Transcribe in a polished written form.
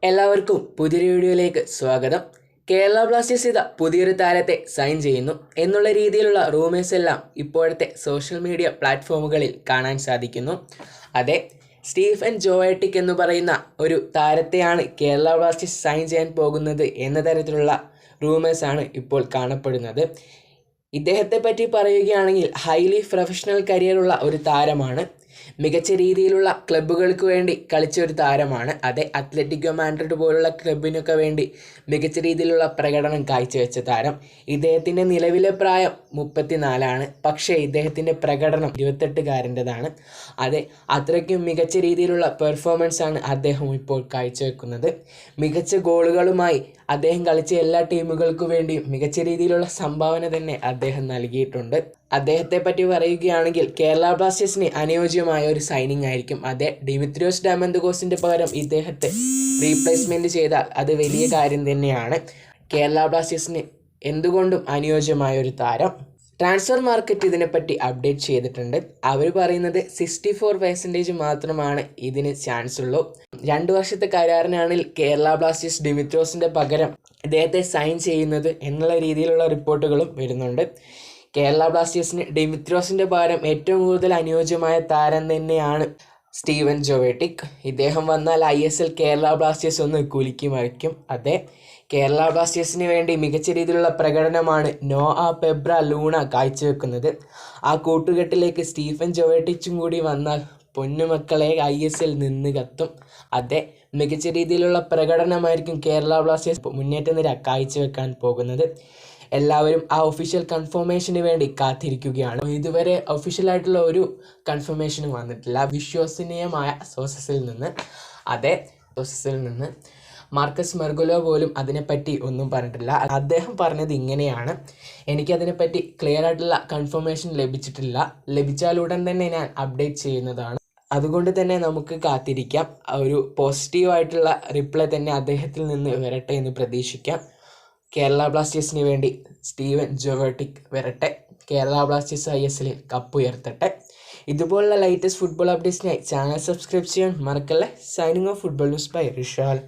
എല്ലാവർക്കും പുതിയൊരു വീഡിയോയിലേക്ക് സ്വാഗതം. കേരള ബ്ലാസ്റ്റേഴ്സ് ഇതാ പുതിയൊരു താരത്തെ സൈൻ ചെയ്യുന്നു എന്നുള്ള രീതിയിലുള്ള റൂമേഴ്സ് എല്ലാം ഇപ്പോഴത്തെ സോഷ്യൽ മീഡിയ പ്ലാറ്റ്ഫോമുകളിൽ കാണാൻ സാധിക്കുന്നു. അതെ, സ്റ്റീഫൻ ജോയറ്റിക് എന്ന് പറയുന്ന ഒരു താരത്തെയാണ് കേരള ബ്ലാസ്റ്റേഴ്സ് സൈൻ ചെയ്യാൻ പോകുന്നത് എന്ന തരത്തിലുള്ള റൂമേഴ്സാണ് ഇപ്പോൾ കാണപ്പെടുന്നത്. ഇദ്ദേഹത്തെ പറ്റി പറയുകയാണെങ്കിൽ ഹൈലി പ്രൊഫഷണൽ കരിയറുള്ള ഒരു താരമാണ്. മികച്ച രീതിയിലുള്ള ക്ലബ്ബുകൾക്ക് വേണ്ടി കളിച്ച ഒരു താരമാണ്. അതെ, അത്ലറ്റിക്കോ മാഡ്രിഡ് പോലുള്ള ക്ലബിനൊക്കെ വേണ്ടി മികച്ച രീതിയിലുള്ള പ്രകടനം കാഴ്ചവെച്ച താരം. ഇദ്ദേഹത്തിൻ്റെ നിലവിലെ പ്രായം 34 പക്ഷേ ഇദ്ദേഹത്തിൻ്റെ പ്രകടനം 28കാരൻ്റെതാണ്. അതെ, അത്രയ്ക്കും മികച്ച രീതിയിലുള്ള പെർഫോമൻസ് ആണ് അദ്ദേഹം ഇപ്പോൾ കാഴ്ചവെക്കുന്നത്. മികച്ച ഗോളുകളുമായി അദ്ദേഹം കളിച്ച എല്ലാ ടീമുകൾക്കു വേണ്ടിയും മികച്ച രീതിയിലുള്ള സംഭാവന തന്നെ അദ്ദേഹം നൽകിയിട്ടുണ്ട്. അദ്ദേഹത്തെ പറ്റി പറയുകയാണെങ്കിൽ കേരള ബ്ലാസ്റ്റേഴ്സിന് അനുയോജ്യമായ ഒരു സൈനിങ് ആയിരിക്കും. അതെ, ഡിമിത്രിയോസ് ഡയമന്റോസിൻ്റെ പകരം ഇദ്ദേഹത്തെ റീപ്ലേസ്മെൻറ്റ് ചെയ്താൽ അത് വലിയ കാര്യം തന്നെയാണ്. കേരള ബ്ലാസ്റ്റേഴ്സിന് എന്തുകൊണ്ടും അനുയോജ്യമായ ഒരു താരം. ട്രാൻസ്ഫർ മാർക്കറ്റ് ഇതിനെപ്പറ്റി അപ്ഡേറ്റ് ചെയ്തിട്ടുണ്ട്. അവർ പറയുന്നത് 64% മാത്രമാണ് ഇതിന് ചാൻസ് ഉള്ളൂ. 2 വർഷത്തെ കരാറിനാണ് കേരള ബ്ലാസ്റ്റേഴ്സ് ഡിമിത്രോസിൻ്റെ പകരം ഇദ്ദേഹത്തെ സൈൻ ചെയ്യുന്നത് എന്നുള്ള രീതിയിലുള്ള റിപ്പോർട്ടുകളും വരുന്നുണ്ട്. കേരള ബ്ലാസ്റ്റേഴ്സിന് ഡിമിത്രോസിൻ്റെ പകരം ഏറ്റവും കൂടുതൽ അനുയോജ്യമായ താരം തന്നെയാണ് സ്റ്റീവൻ ജോവേറ്റിക്. ഇദ്ദേഹം വന്നാൽ ISL കേരള ബ്ലാസ്റ്റേഴ്സ് ഒന്ന് കുലുക്കി മറിക്കും. അതെ, കേരള ബ്ലാസ്റ്റേഴ്സിന് വേണ്ടി മികച്ച രീതിയിലുള്ള പ്രകടനമാണ് നോആ പെബ്ര ലൂണ കാഴ്ചവെക്കുന്നത്. ആ കൂട്ടുകെട്ടിലേക്ക് സ്റ്റീഫൻ ജോവേറ്റിച്ചും കൂടി വന്നാൽ പൊന്നുമക്കളെ ISL നിന്ന് കത്തും. അതെ, മികച്ച രീതിയിലുള്ള പ്രകടനമായിരിക്കും കേരള ബ്ലാസ്റ്റേഴ്സ് മുന്നേറ്റ നിര കാഴ്ചവെക്കാൻ പോകുന്നത്. എല്ലാവരും ആ ഒഫീഷ്യൽ കൺഫർമേഷന് വേണ്ടി കാത്തിരിക്കുകയാണ്. ഇതുവരെ ഒഫീഷ്യലായിട്ടുള്ള ഒരു കൺഫർമേഷനും വന്നിട്ടില്ല വിശ്വസനീയമായ സോഴ്സസിൽ നിന്ന്. മാർക്കസ് മെർഗുലോ പോലും അതിനെപ്പറ്റി ഒന്നും പറഞ്ഞിട്ടില്ല. അദ്ദേഹം പറഞ്ഞത് ഇങ്ങനെയാണ്: എനിക്കതിനെപ്പറ്റി ക്ലിയർ ആയിട്ടുള്ള കൺഫർമേഷൻ ലഭിച്ചിട്ടില്ല. ലഭിച്ചാലുടൻ തന്നെ ഞാൻ അപ്ഡേറ്റ് ചെയ്യുന്നതാണ്. അതുകൊണ്ട് തന്നെ നമുക്ക് കാത്തിരിക്കാം. ഒരു പോസിറ്റീവായിട്ടുള്ള റിപ്ലൈ തന്നെ അദ്ദേഹത്തിൽ നിന്ന് വരട്ടെ എന്ന് പ്രതീക്ഷിക്കാം. കേരള ബ്ലാസ്റ്റേഴ്സിന് വേണ്ടി സ്റ്റീവൻ ജോവേറ്റിക് വരട്ടെ. കേരള ബ്ലാസ്റ്റേഴ്സ് ISLൽ കപ്പ് ഉയർത്തട്ടെ. ഇതുപോലുള്ള ലേറ്റസ്റ്റ് ഫുട്ബോൾ അപ്ഡേറ്റ്സിനായി ചാനൽ സബ്സ്ക്രൈബ് ചെയ്യാൻ മറക്കല്ലേ. Signing off football news by Rishal.